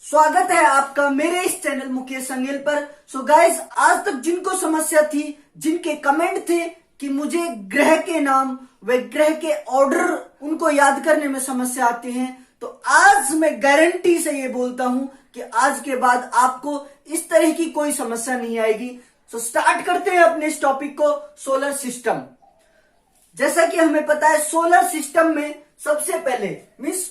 स्वागत है आपका मेरे इस चैनल मुकेश संगेल पर। सो गाइस, आज तक जिनको समस्या थी, जिनके कमेंट थे कि मुझे ग्रह के नाम व ग्रह के ऑर्डर उनको याद करने में समस्या आती है, तो आज मैं गारंटी से ये बोलता हूं कि आज के बाद आपको इस तरह की कोई समस्या नहीं आएगी। सो स्टार्ट करते हैं अपने इस टॉपिक को, सोलर सिस्टम। जैसा कि हमें पता है, सोलर सिस्टम में सबसे पहले मीन्स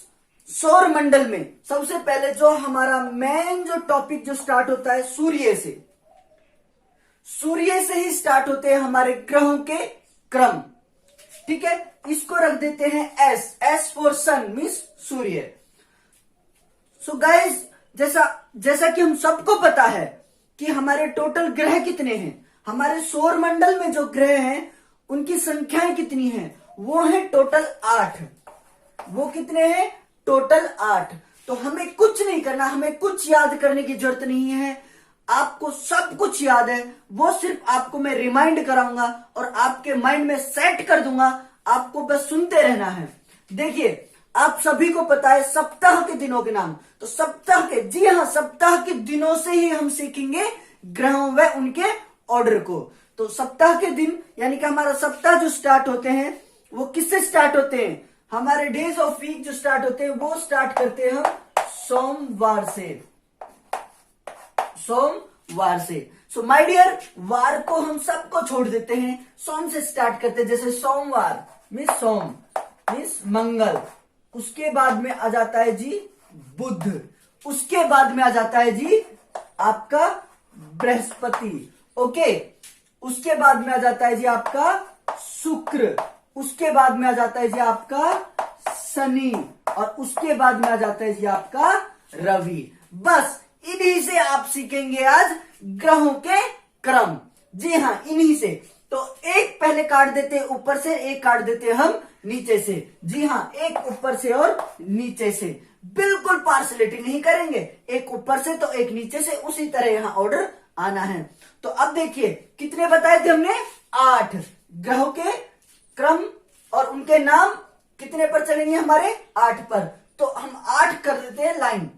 सौर मंडल में सबसे पहले जो हमारा मेन जो टॉपिक जो स्टार्ट होता है सूर्य से ही स्टार्ट होते हैं हमारे ग्रहों के क्रम। ठीक है, इसको रख देते हैं एस फॉर सन मीन्स सूर्य। सो गाइस, जैसा कि हम सबको पता है कि हमारे टोटल ग्रह कितने हैं, हमारे सौर मंडल में जो ग्रह हैं उनकी संख्याएं कितनी हैं, वो है टोटल 8। वो कितने हैं? टोटल 8। तो हमें कुछ नहीं करना, हमें कुछ याद करने की जरूरत नहीं है, आपको सब कुछ याद है। वो सिर्फ आपको मैं रिमाइंड कराऊंगा और आपके माइंड में सेट कर दूंगा, आपको बस सुनते रहना है। देखिए, आप सभी को पता है सप्ताह के दिनों के नाम, तो सप्ताह के, जी हाँ, सप्ताह के दिनों से ही हम सीखेंगे ग्रहों व उनके ऑर्डर को। तो सप्ताह के दिन यानी कि हमारा सप्ताह जो स्टार्ट होते हैं वो किससे स्टार्ट होते हैं? हमारे डेज ऑफ वीक जो स्टार्ट होते हैं वो स्टार्ट करते हैं हम सोमवार से। सो माय डियर, वार को हम सबको छोड़ देते हैं, सोम से स्टार्ट करते हैं। जैसे सोमवार मीन्स मंगल, उसके बाद में आ जाता है जी बुध, उसके बाद में आ जाता है जी आपका बृहस्पति, ओके, उसके बाद में आ जाता है जी आपका शुक्र, उसके बाद में आ जाता है जी आपका शनि, और उसके बाद में आ जाता है जी आपका रवि। बस इन्हीं से आप सीखेंगे आज ग्रहों के क्रम। जी हाँ, इन्हीं से। तो एक पहले काट देते हैं ऊपर से, एक काट देते हैं हम नीचे से। जी हाँ, एक ऊपर से और नीचे से, बिल्कुल पार्शलिटी नहीं करेंगे, एक ऊपर से तो एक नीचे से, उसी तरह यहां ऑर्डर आना है। तो अब देखिए, कितने बताए थे हमने? 8 ग्रहों के क्रम और उनके नाम कितने पर चलेंगे? हमारे 8 पर। तो हम 8 कर देते हैं लाइन,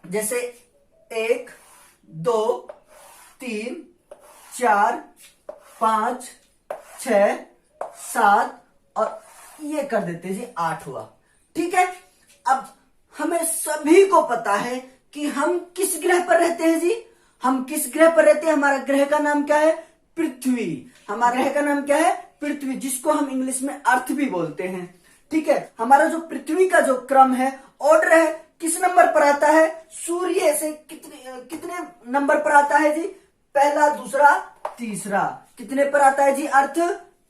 जैसे 1 2 3 4 5 6 7 और ये कर देते हैं जी 8 हुआ। ठीक है, अब हमें सभी को पता है कि हम किस ग्रह पर रहते हैं जी। हम किस ग्रह पर रहते हैं? हमारा ग्रह का नाम क्या है? पृथ्वी। हमारा ग्रह का नाम क्या है? पृथ्वी, जिसको हम इंग्लिश में अर्थ भी बोलते हैं। ठीक है, हमारा जो पृथ्वी का जो क्रम है, ऑर्डर है, किस नंबर पर आता है? सूर्य से कितने नंबर पर आता है जी? पहला, दूसरा, तीसरा। कितने पर आता है जी अर्थ?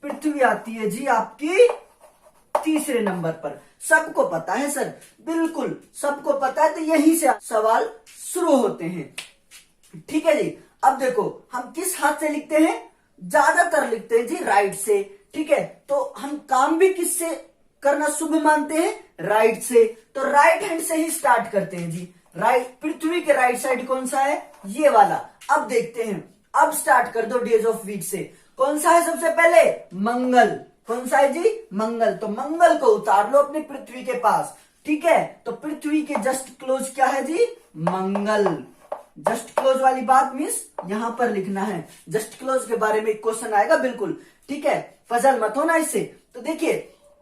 पृथ्वी आती है जी आपकी तीसरे नंबर पर। सबको पता है सर, बिल्कुल सबको पता है। तो यहीं से सवाल शुरू होते हैं। ठीक है जी, अब देखो हम किस हाथ से लिखते हैं? ज्यादातर लिखते हैं जी राइट से। ठीक है, तो हम काम भी किससे करना शुभ मानते हैं? राइट से। तो राइट हैंड से ही स्टार्ट करते हैं जी। राइट, पृथ्वी के राइट साइड कौन सा है? ये वाला। अब देखते हैं, अब स्टार्ट कर दो डेज ऑफ वीक से। कौन सा है सबसे पहले? मंगल। कौन सा है जी? मंगल। तो मंगल को उतार लो अपनी पृथ्वी के पास। ठीक है, तो पृथ्वी के जस्ट क्लोज क्या है जी? मंगल। जस्ट क्लोज वाली बात मीन्स यहां पर लिखना है। जस्ट क्लोज के बारे में एक क्वेश्चन आएगा, बिल्कुल। ठीक है, फजल मत होना इससे। तो देखिए,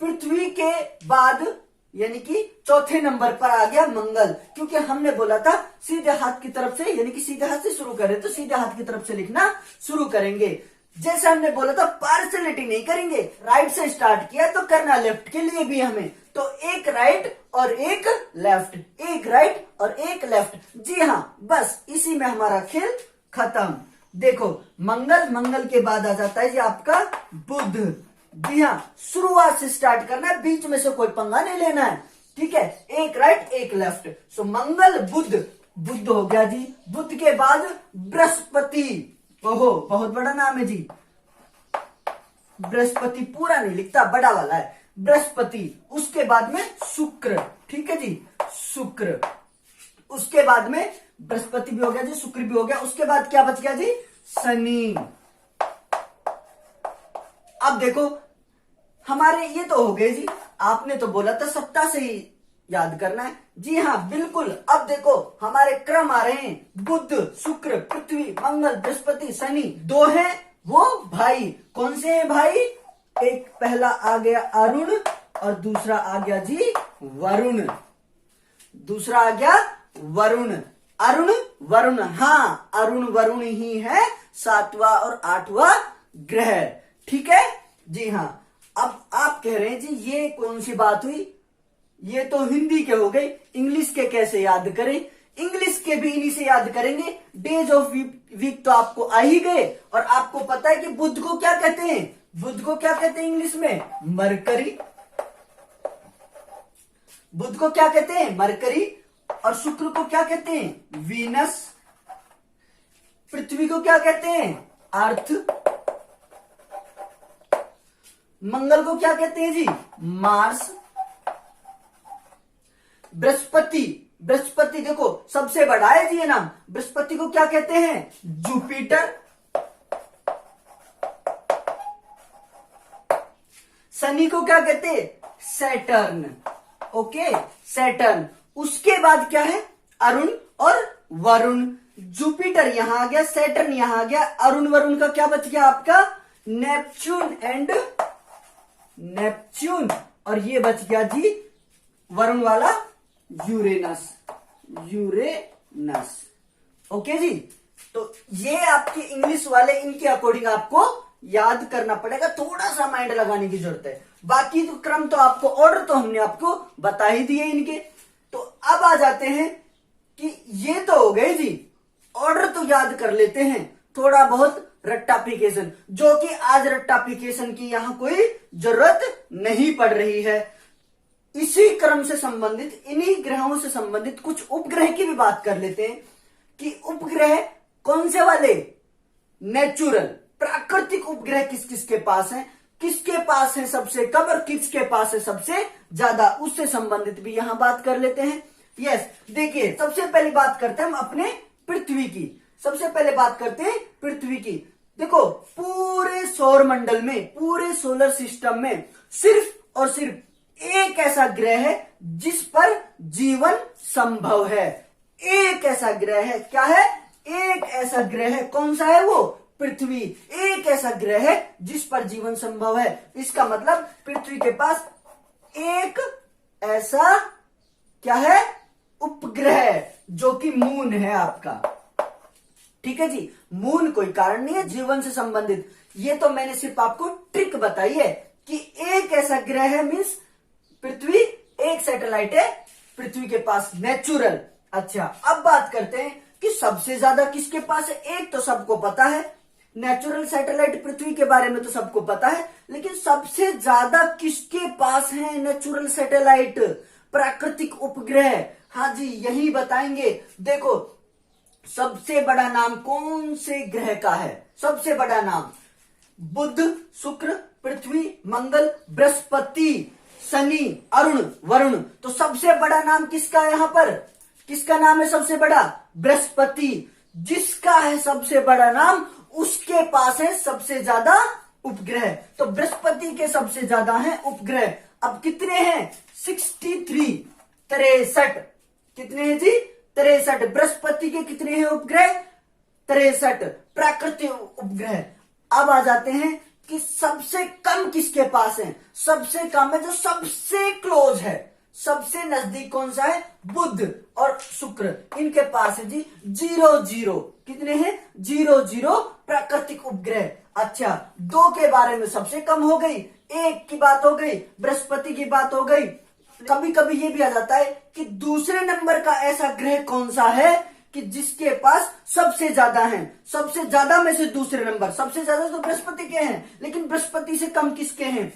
पृथ्वी के बाद यानी कि चौथे नंबर पर आ गया मंगल, क्योंकि हमने बोला था सीधे हाथ की तरफ से, यानी कि सीधे हाथ से शुरू करें, तो सीधे हाथ की तरफ से लिखना शुरू करेंगे। जैसे हमने बोला था पार्शलिटी नहीं करेंगे, राइट से स्टार्ट किया तो करना लेफ्ट के लिए भी हमें। तो एक राइट और एक लेफ्ट, एक राइट और एक लेफ्ट। जी हाँ, बस इसी में हमारा खेल खत्म। देखो, मंगल के बाद आ जाता है जी आपका बुध। जी हाँ, शुरुआत से स्टार्ट करना है, बीच में से कोई पंगा नहीं लेना है। ठीक है, एक राइट एक लेफ्ट। सो मंगल बुध हो गया जी। बुध के बाद बृहस्पति। ओहो, बहुत बड़ा नाम है जी। बृहस्पति पूरा नहीं लिखता, बड़ा वाला है बृहस्पति। उसके बाद में शुक्र। ठीक है जी, शुक्र। उसके बाद में बृहस्पति भी हो गया जी, शुक्र भी हो गया। उसके बाद क्या बच गया जी? शनि। अब देखो, हमारे ये तो हो गए जी। आपने तो बोला था सप्ताह से ही याद करना है। जी हाँ बिल्कुल। अब देखो हमारे क्रम आ रहे हैं, बुध, शुक्र, पृथ्वी, मंगल, बृहस्पति, शनि। दो हैं वो भाई। कौन से हैं भाई? एक पहला आ गया अरुण और दूसरा आ गया जी वरुण। दूसरा आ गया वरुण। अरुण वरुण, हाँ अरुण वरुण ही है 7वां और 8वां ग्रह। ठीक है जी हाँ। अब आप कह रहे हैं जी ये कौन सी बात हुई, ये तो हिंदी के हो गए, इंग्लिश के कैसे याद करें? इंग्लिश के भी इन्हीं से याद करेंगे। डेज ऑफ वीक तो आपको आ ही गए, और आपको पता है कि बुध को क्या कहते हैं? बुध को क्या कहते हैं इंग्लिश में? मरकरी। बुध को क्या कहते हैं? मरकरी। और शुक्र को क्या कहते हैं? वीनस। पृथ्वी को क्या कहते हैं? अर्थ। मंगल को क्या कहते हैं जी? मार्स। बृहस्पति, बृहस्पति देखो सबसे बड़ा है जी ये नाम। बृहस्पति को क्या कहते हैं? जुपिटर। शनि को क्या कहते हैं? सैटर्न। Okay Saturn. उसके बाद क्या है? अरुण और वरुण। जुपिटर यहां आ गया, सैटर्न यहां आ गया, अरुण वरुण का क्या बच गया आपका? Neptune and Neptune. और ये बच गया जी वरुण वाला यूरेनस। यूरेनस। ओके जी। तो ये आपके इंग्लिश वाले, इनके अकॉर्डिंग आपको याद करना पड़ेगा, थोड़ा सा माइंड लगाने की जरूरत है। बाकी तो क्रम तो आपको, ऑर्डर तो हमने आपको बता ही दिए इनके। तो अब आ जाते हैं कि ये तो हो गए जी, ऑर्डर तो याद कर लेते हैं, थोड़ा बहुत रट्टाफिकेशन, जो कि आज रट्टाफिकेशन की यहां कोई जरूरत नहीं पड़ रही है। इसी क्रम से संबंधित, इन्हीं ग्रहों से संबंधित कुछ उपग्रह की भी बात कर लेते हैं कि उपग्रह कौन से वाले? नेचुरल, प्राकृतिक उपग्रह किस किस के पास है, किसके पास है सबसे कम और किसके पास है सबसे ज्यादा, उससे संबंधित भी यहां बात कर लेते हैं। यस देखिए, सबसे पहली बात करते हैं हम अपने पृथ्वी की। सबसे पहले बात करते हैं पृथ्वी की। देखो पूरे सौर मंडल में, पूरे सोलर सिस्टम में सिर्फ और सिर्फ एक ऐसा ग्रह है जिस पर जीवन संभव है। एक ऐसा ग्रह है। क्या है? एक ऐसा ग्रह है। कौन सा है वो? पृथ्वी। एक ऐसा ग्रह है जिस पर जीवन संभव है। इसका मतलब पृथ्वी के पास एक ऐसा क्या है? उपग्रह, जो कि मून है आपका। ठीक है जी, मून कोई कारण नहीं है जीवन से संबंधित। ये तो मैंने सिर्फ आपको ट्रिक बताई है कि एक ऐसा ग्रह है, मीन्स पृथ्वी, एक सैटेलाइट है पृथ्वी के पास, नेचुरल। अच्छा अब बात करते हैं कि सबसे ज्यादा किसके पास है। एक तो सबको पता है, नेचुरल सैटेलाइट पृथ्वी के बारे में तो सबको पता है, लेकिन सबसे ज्यादा किसके पास है नेचुरल सैटेलाइट, प्राकृतिक उपग्रह? हाँ जी यही बताएंगे। देखो सबसे बड़ा नाम कौन से ग्रह का है? सबसे बड़ा नाम बुध, शुक्र, पृथ्वी, मंगल, बृहस्पति, शनि, अरुण, वरुण। तो सबसे बड़ा नाम किसका है यहां पर? किसका नाम है सबसे बड़ा? बृहस्पति। जिसका है सबसे बड़ा नाम, उसके पास है सबसे ज्यादा उपग्रह। तो बृहस्पति के सबसे ज्यादा है उपग्रह। अब कितने हैं? 63, 63। कितने हैं जी? 63। बृहस्पति के कितने हैं उपग्रह? 63 प्राकृतिक उपग्रह। अब आ जाते हैं कि सबसे कम किसके पास है? सबसे कम है जो सबसे क्लोज है, सबसे नजदीक कौन सा है? बुध और शुक्र। इनके पास है जी 0 कितने हैं? 0 प्राकृतिक उपग्रह। अच्छा दो के बारे में सबसे कम हो गई, एक की बात हो गई, बृहस्पति की बात हो गई। कभी कभी ये भी आ जाता है कि दूसरे नंबर का ऐसा ग्रह कौन सा है कि जिसके पास सबसे ज्यादा है। सबसे ज्यादा में से दूसरे नंबर, सबसे ज्यादा तो बृहस्पति के हैं, लेकिन बृहस्पति से कम किसके हैं?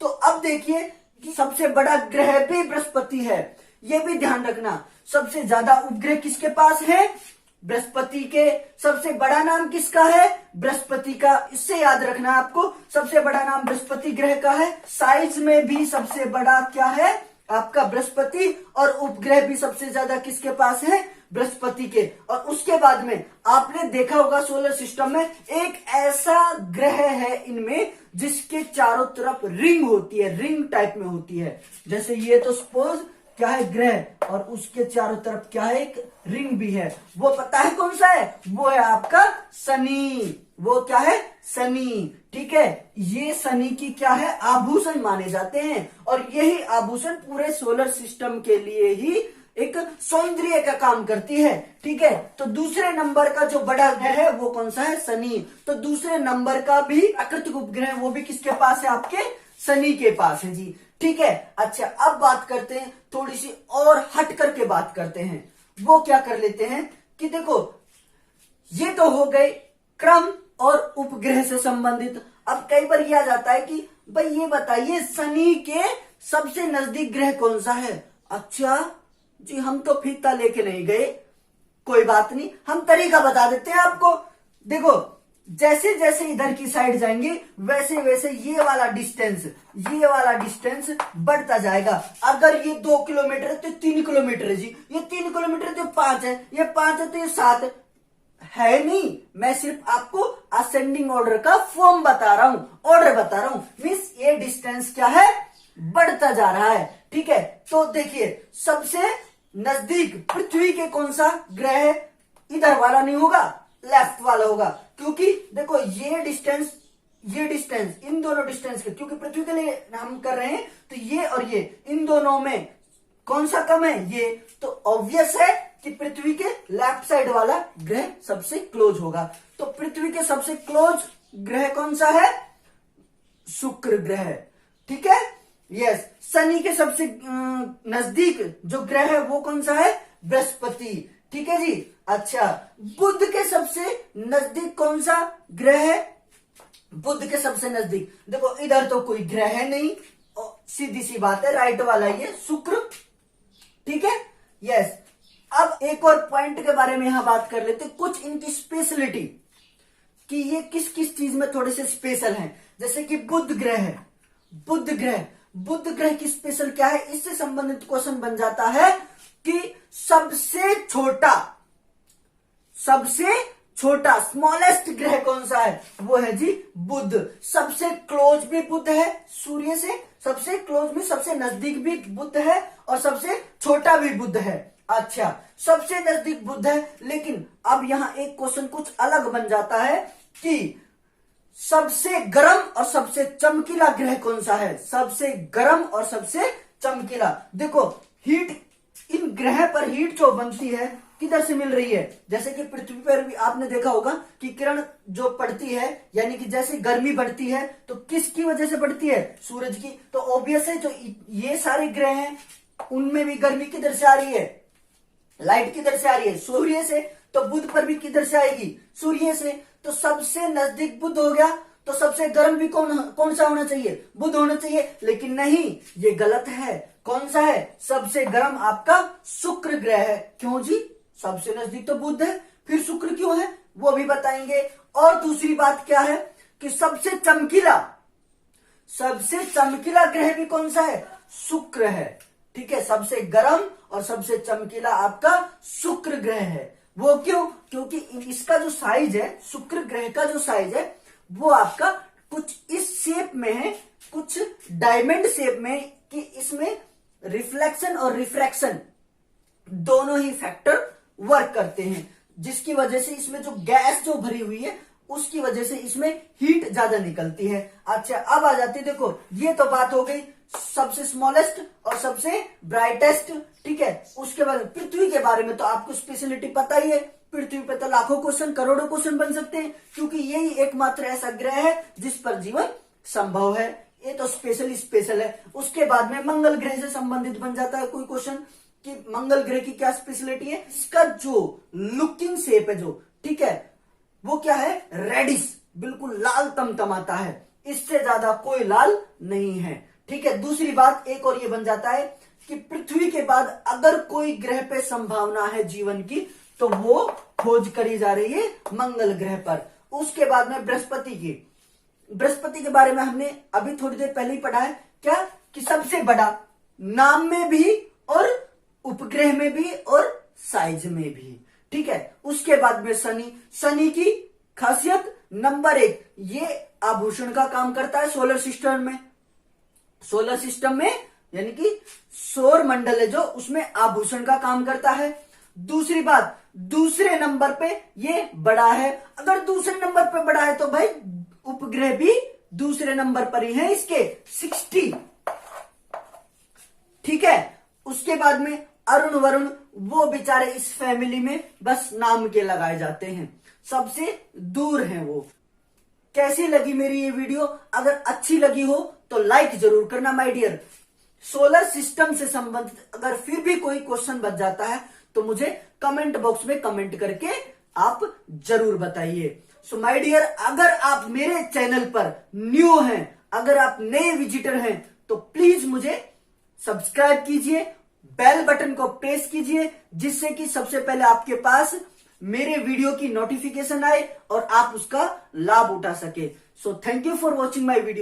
तो अब देखिए कि सबसे बड़ा ग्रह भी बृहस्पति है, ये भी ध्यान रखना। सबसे ज्यादा उपग्रह किसके पास है? बृहस्पति के। सबसे बड़ा नाम किसका है? बृहस्पति का। इससे याद रखना आपको, सबसे बड़ा नाम बृहस्पति ग्रह का है। साइज में भी सबसे बड़ा क्या है? आपका बृहस्पति। और उपग्रह भी सबसे ज्यादा किसके पास है? बृहस्पति के। और उसके बाद में आपने देखा होगा सोलर सिस्टम में एक ऐसा ग्रह है इनमें जिसके चारों तरफ रिंग होती है, रिंग टाइप में होती है। जैसे ये तो सपोज क्या है, ग्रह, और उसके चारों तरफ क्या है, एक रिंग भी है। वो पता है कौन सा है, वो है आपका शनि। वो क्या है, शनि। ठीक है, ये शनि की क्या है, आभूषण माने जाते हैं, और यही आभूषण पूरे सोलर सिस्टम के लिए ही एक सौंदर्य का काम करती है। ठीक है, तो दूसरे नंबर का जो बड़ा ग्रह है वो कौन सा है, शनि। तो दूसरे नंबर का भी प्राकृतिक उपग्रह वो भी किसके पास है, आपके शनि के पास है जी। ठीक है, अच्छा अब बात करते हैं, थोड़ी सी और हट करके बात करते हैं। वो क्या कर लेते हैं कि देखो, ये तो हो गए क्रम और उपग्रह से संबंधित। अब कई बार यह आ जाता है कि भाई ये बताइए शनि के सबसे नजदीक ग्रह कौन सा है। अच्छा जी, हम तो फीता लेके नहीं गए, कोई बात नहीं, हम तरीका बता देते हैं आपको। देखो, जैसे जैसे इधर की साइड जाएंगे वैसे वैसे ये वाला डिस्टेंस बढ़ता जाएगा। अगर ये 2 किलोमीटर है तो 3 किलोमीटर है जी, ये 3 किलोमीटर तो 5 है, ये 5 है तो ये 7 है नहीं। मैं सिर्फ आपको असेंडिंग ऑर्डर का फॉर्म बता रहा हूं, ऑर्डर बता रहा हूं, मीन्स ये डिस्टेंस क्या है, बढ़ता जा रहा है। ठीक है, तो देखिए सबसे नजदीक पृथ्वी के कौन सा ग्रह है, इधर वाला नहीं होगा, लेफ्ट वाला होगा, क्योंकि देखो ये डिस्टेंस इन दोनों डिस्टेंस के, क्योंकि पृथ्वी के लिए हम कर रहे हैं, तो ये और ये इन दोनों में कौन सा कम है, ये। तो ऑब्वियस है कि पृथ्वी के लेफ्ट साइड वाला ग्रह सबसे क्लोज होगा। तो पृथ्वी के सबसे क्लोज ग्रह कौन सा है, शुक्र ग्रह। ठीक है, यस। शनि के सबसे नजदीक जो ग्रह है वो कौन सा है, बृहस्पति। ठीक है जी। अच्छा, बुध के सबसे नजदीक कौन सा ग्रह है, बुध के सबसे नजदीक, देखो इधर तो कोई ग्रह है नहीं, सीधी सी बात है, राइट वाला ये शुक्र। ठीक है, यस। अब एक और पॉइंट के बारे में यहां बात कर लेते, कुछ इनकी स्पेशलिटी कि ये किस किस चीज में थोड़े से स्पेशल हैं। जैसे कि बुध ग्रह है, बुध ग्रह की स्पेशल क्या है, इससे संबंधित क्वेश्चन बन जाता है कि सबसे छोटा स्मॉलेस्ट ग्रह कौन सा है, वो है जी बुध। सबसे क्लोज भी बुध है सूर्य से, सबसे क्लोज में सबसे नजदीक भी बुध है, और सबसे छोटा भी बुध है। अच्छा, सबसे नजदीक बुध है, लेकिन अब यहां एक क्वेश्चन कुछ अलग बन जाता है कि सबसे गर्म और सबसे चमकीला ग्रह कौन सा है, सबसे गर्म और सबसे चमकीला। देखो हीट, इन ग्रह पर हीट जो बनती है किधर से मिल रही है, जैसे कि पृथ्वी पर भी आपने देखा होगा कि किरण जो पड़ती है, यानी कि जैसे गर्मी बढ़ती है तो किसकी वजह से बढ़ती है, सूरज की। तो ऑब्वियस है जो ये सारे ग्रह हैं उनमें भी गर्मी किधर से आ रही है, लाइट किधर से आ रही है, सूर्य से। तो बुध पर भी किधर से आएगी, सूर्य से। तो सबसे नजदीक बुध हो गया, तो सबसे गर्म भी कौन सा होना चाहिए, बुध होना चाहिए। लेकिन नहीं, ये गलत है। कौन सा है, सबसे गर्म आपका शुक्र ग्रह है। क्यों जी, सबसे नजदीक तो बुध है, फिर शुक्र क्यों है, वो भी बताएंगे। और दूसरी बात क्या है कि सबसे चमकीला ग्रह भी कौन सा है, शुक्र है। ठीक है, सबसे गर्म और सबसे चमकीला आपका शुक्र ग्रह है। वो क्यों, क्योंकि इसका जो साइज है, शुक्र ग्रह का जो साइज है वो आपका कुछ इस शेप में है, कुछ डायमंड शेप में, कि इसमें रिफ्लेक्शन और रिफ्रैक्शन दोनों ही फैक्टर वर्क करते हैं, जिसकी वजह से इसमें जो गैस जो भरी हुई है उसकी वजह से इसमें हीट ज्यादा निकलती है। अच्छा, अब आ जाती है, देखो ये तो बात हो गई सबसे स्मॉलेस्ट और सबसे ब्राइटेस्ट। ठीक है, उसके बाद पृथ्वी के बारे में तो आपको स्पेशलिटी पता ही है, पृथ्वी पे तो लाखों क्वेश्चन, करोड़ों क्वेश्चन बन सकते हैं, क्योंकि यही एकमात्र ऐसा ग्रह है जिस पर जीवन संभव है। ये तो स्पेशल है। उसके बाद में मंगल ग्रह से संबंधित बन जाता है कोई क्वेश्चन कि मंगल ग्रह की क्या स्पेशलिटी है, इसका जो लुकिंग शेप है जो, ठीक है, वो क्या है, रेडिश, बिल्कुल लाल तमतमाता है, इससे ज्यादा कोई लाल नहीं है। ठीक है, दूसरी बात एक और ये बन जाता है कि पृथ्वी के बाद अगर कोई ग्रह पे संभावना है जीवन की तो वो खोज करी जा रही है मंगल ग्रह पर। उसके बाद में बृहस्पति के बारे में हमने अभी थोड़ी देर पहले ही पढ़ा है, क्या कि सबसे बड़ा, नाम में भी और उपग्रह में भी और साइज में भी। ठीक है, उसके बाद में शनि की खासियत नंबर 1, ये आभूषण का काम करता है सोलर सिस्टम में यानी कि सौर मंडल है जो, उसमें आभूषण का काम करता है। दूसरी बात, दूसरे नंबर पे ये बड़ा है। अगर दूसरे नंबर पे बड़ा है तो भाई उपग्रह भी दूसरे नंबर पर ही है इसके, 60। ठीक है। उसके बाद में अरुण वरुण, वो बेचारे इस फैमिली में बस नाम के लगाए जाते हैं, सबसे दूर हैं वो। कैसी लगी मेरी ये वीडियो? अगर अच्छी लगी हो तो लाइक जरूर करना माय डियर। सोलर सिस्टम से संबंधित अगर फिर भी कोई क्वेश्चन बच जाता है तो मुझे कमेंट बॉक्स में कमेंट करके आप जरूर बताइए। सो माय डियर, अगर आप मेरे चैनल पर न्यू हैं, अगर आप नए विजिटर हैं, तो प्लीज मुझे सब्सक्राइब कीजिए, बेल बटन को प्रेस कीजिए, जिससे कि सबसे पहले आपके पास मेरे वीडियो की नोटिफिकेशन आए और आप उसका लाभ उठा सके। So thank you for watching my video.